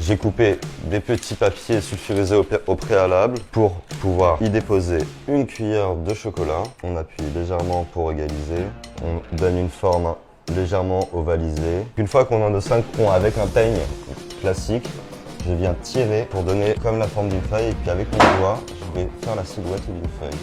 J'ai coupé des petits papiers sulfurisés au préalable pour pouvoir y déposer une cuillère de chocolat. On appuie légèrement pour égaliser. On donne une forme légèrement ovalisée. Une fois qu'on a nos 5 ronds avec un peigne classique, je viens tirer pour donner comme la forme d'une feuille et puis avec mon doigt, je vais faire la silhouette d'une feuille.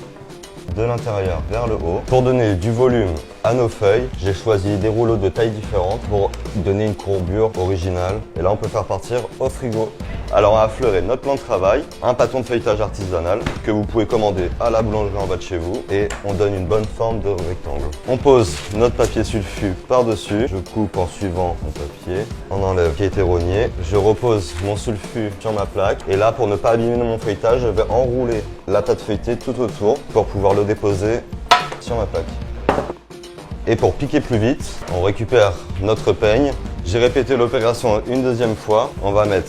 De l'intérieur vers le haut. Pour donner du volume à nos feuilles, j'ai choisi des rouleaux de tailles différentes pour donner une courbure originale. Et là, on peut faire partir au frigo. Alors, on a affleuré notre plan de travail, un bâton de feuilletage artisanal que vous pouvez commander à la boulangerie en bas de chez vous et on donne une bonne forme de rectangle. On pose notre papier sulfu par-dessus. Je coupe en suivant mon papier. On enlève qui a été rogné. Je repose mon sulfu sur ma plaque. Et là, pour ne pas abîmer mon feuilletage, je vais enrouler la pâte feuilletée tout autour pour pouvoir le déposer sur ma plaque. Et pour piquer plus vite, on récupère notre peigne. J'ai répété l'opération une deuxième fois. On va mettre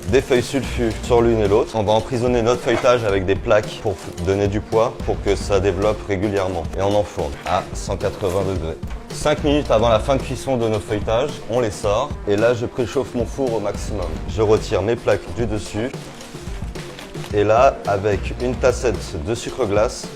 des feuilles sulfu sur l'une et l'autre. On va emprisonner notre feuilletage avec des plaques pour donner du poids pour que ça développe régulièrement. Et on enfourne à 180 degrés. 5 minutes avant la fin de cuisson de nos feuilletages, on les sort. Et là, je préchauffe mon four au maximum. Je retire mes plaques du dessus. Et là, avec une tassette de sucre glace,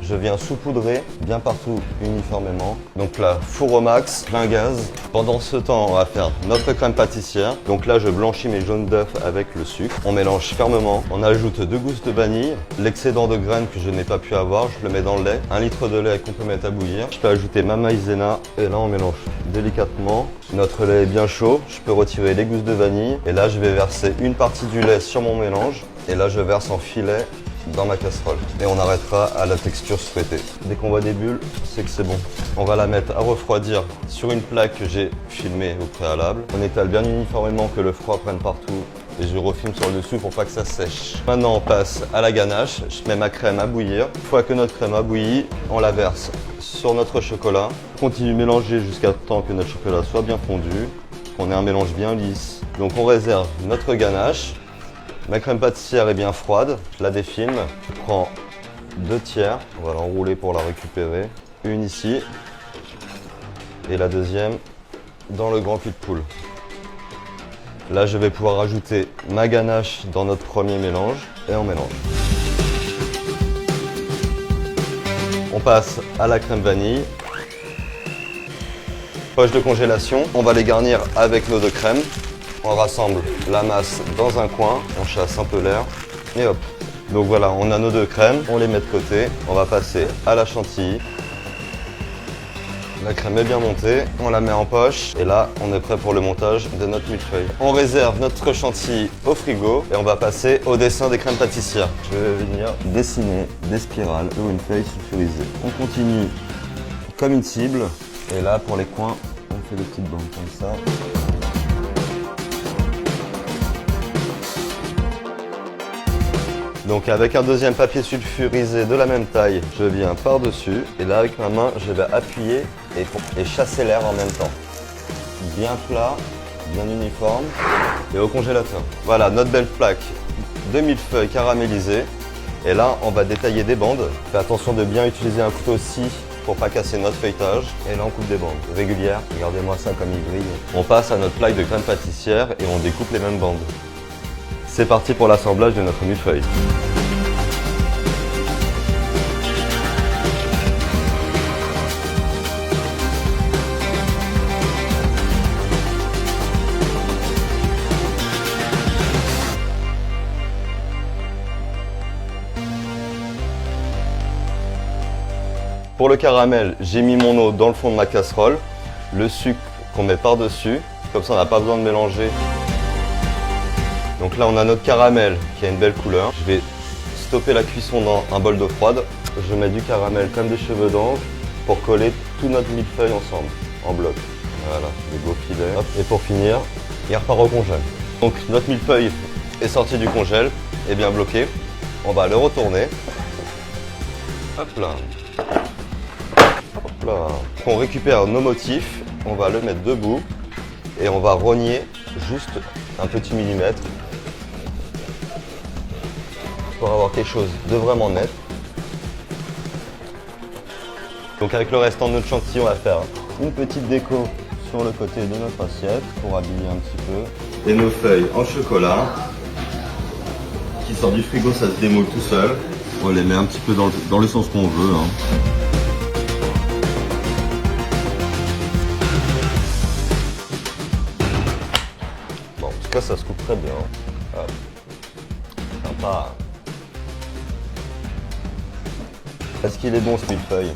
je viens saupoudrer bien partout uniformément. Donc là, four au max, plein gaz. Pendant ce temps, on va faire notre crème pâtissière. Donc là, je blanchis mes jaunes d'œufs avec le sucre. On mélange fermement. On ajoute 2 gousses de vanille. L'excédent de graines que je n'ai pas pu avoir, je le mets dans le lait. 1 litre de lait qu'on peut mettre à bouillir. Je peux ajouter ma maïzena. Et là, on mélange délicatement. Notre lait est bien chaud. Je peux retirer les gousses de vanille. Et là, je vais verser une partie du lait sur mon mélange. Et là, je verse en filet dans ma casserole. Et on arrêtera à la texture souhaitée. Dès qu'on voit des bulles, c'est que c'est bon. On va la mettre à refroidir sur une plaque que j'ai filmée au préalable. On étale bien uniformément que le froid prenne partout et je refilme sur le dessus pour pas que ça sèche. Maintenant, on passe à la ganache. Je mets ma crème à bouillir. Une fois que notre crème a bouilli, on la verse sur notre chocolat. On continue de mélanger jusqu'à temps que notre chocolat soit bien fondu, qu'on ait un mélange bien lisse. Donc on réserve notre ganache. Ma crème pâtissière est bien froide, je la défilme, je prends 2 tiers, on va l'enrouler pour la récupérer. Une ici et la deuxième dans le grand cul de poule. Là, je vais pouvoir ajouter ma ganache dans notre premier mélange et on mélange. On passe à la crème vanille. Poche de congélation, on va les garnir avec nos 2 crèmes. On rassemble la masse dans un coin, on chasse un peu l'air et hop. Donc voilà, on a nos 2 crèmes, on les met de côté. On va passer à la chantilly. La crème est bien montée, on la met en poche et là, on est prêt pour le montage de notre millefeuille. On réserve notre chantilly au frigo et on va passer au dessin des crèmes pâtissières. Je vais venir dessiner des spirales sur une feuille sulfurisée. On continue comme une cible et là, pour les coins, on fait des petites bandes comme ça. Donc avec un deuxième papier sulfurisé de la même taille, je viens par-dessus et là avec ma main, je vais appuyer et chasser l'air en même temps. Bien plat, bien uniforme et au congélateur. Voilà notre belle plaque de millefeuille caramélisée. Et là, on va détailler des bandes. Faites attention de bien utiliser un couteau scie pour pas casser notre feuilletage. Et là, on coupe des bandes régulières. Regardez-moi ça comme il brille. On passe à notre plaque de crème pâtissière et on découpe les mêmes bandes. C'est parti pour l'assemblage de notre millefeuille. Pour le caramel, j'ai mis mon eau dans le fond de ma casserole, le sucre qu'on met par-dessus, comme ça on n'a pas besoin de mélanger. Donc là on a notre caramel qui a une belle couleur. Je vais stopper la cuisson dans un bol d'eau froide. Je mets du caramel comme des cheveux d'ange pour coller tout notre millefeuille ensemble, en bloc. Voilà, des beaux filets. Hop. Et pour finir, il repart au congèle. Donc notre millefeuille est sorti du congèle, est bien bloqué. On va le retourner. Hop là. Hop là. On récupère nos motifs, on va le mettre debout et on va rogner juste un petit millimètre pour avoir quelque chose de vraiment net. Donc avec le restant de notre chantilly, on va faire une petite déco sur le côté de notre assiette pour habiller un petit peu. Et nos feuilles en chocolat qui sortent du frigo, ça se démoule tout seul. On les met un petit peu dans le sens qu'on veut. Bon, en tout cas, ça se coupe très bien. Hop. Sympa. Est-ce qu'il est bon ce millefeuille?